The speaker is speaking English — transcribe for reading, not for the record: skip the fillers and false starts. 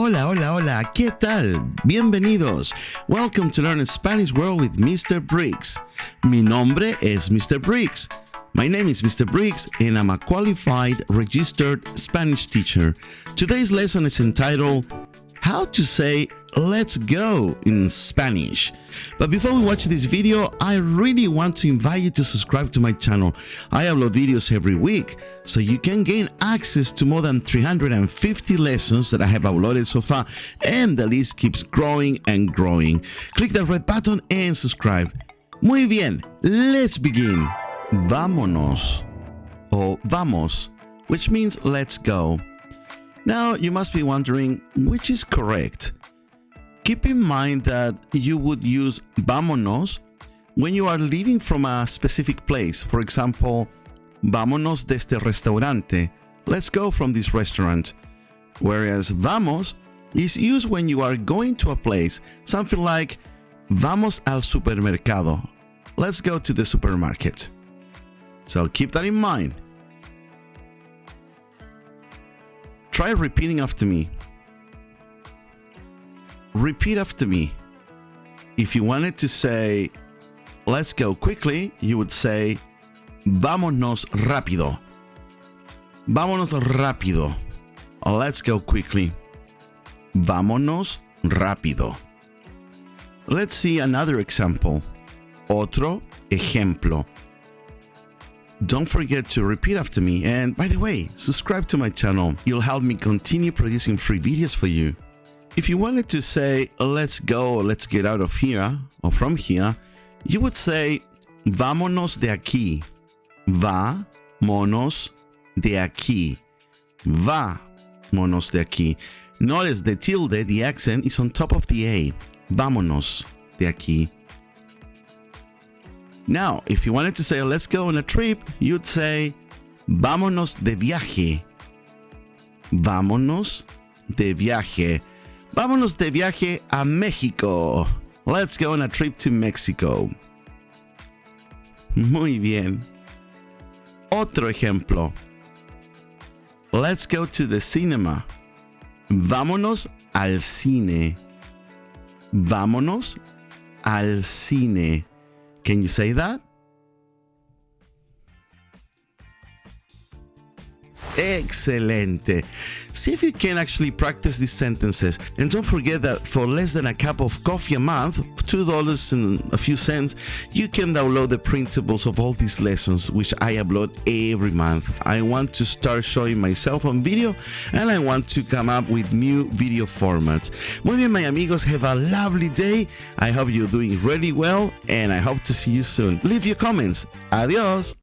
Hola, hola, hola, ¿qué tal? Bienvenidos. Welcome to Learn Spanish World with Mr. Briggs. Mi nombre es Mr. Briggs. My name is Mr. Briggs and I'm a qualified registered Spanish teacher. Today's lesson is entitled How to Say Let's Go in Spanish. But before we watch this video, I really want to invite you to subscribe to my channel. I upload videos every week, so you can gain access to more than 350 lessons that I have uploaded so far, and the list keeps growing and growing. Click that red button and subscribe. Muy bien, let's begin. Vámonos, or vamos, which means let's go. Now, you must be wondering which is correct. Keep in mind that you would use vámonos when you are leaving from a specific place. For example, vámonos de este restaurante. Let's go from this restaurant. Whereas vamos is used when you are going to a place, something like vamos al supermercado. Let's go to the supermarket. So keep that in mind. Try repeating after me. Repeat after me. If you wanted to say, let's go quickly, you would say, vámonos rápido. Vámonos rápido. Let's go quickly. Vámonos rápido. Let's see another example. Otro ejemplo. Don't forget to repeat after me. And by the way, subscribe to my channel. You'll help me continue producing free videos for you. If you wanted to say, let's go, let's get out of here, or from here, you would say, vámonos de aquí. Vámonos de aquí. Vámonos de aquí. Notice the tilde, the accent, is on top of the A. Vámonos de aquí. Now, if you wanted to say, let's go on a trip, you'd say, vámonos de viaje. Vámonos de viaje. Vámonos de viaje a México. Let's go on a trip to Mexico. Muy bien. Otro ejemplo. Let's go to the cinema. Vámonos al cine. Vámonos al cine. Can you say that? Excelente. See if you can actually practice these sentences. And don't forget that for less than a cup of coffee a month, $2 and a few cents, you can download the printables of all these lessons, which I upload every month. I want to start showing myself on video, and I want to come up with new video formats. Muy bien, my amigos, have a lovely day. I hope you're doing really well, and I hope to see you soon. Leave your comments. Adios.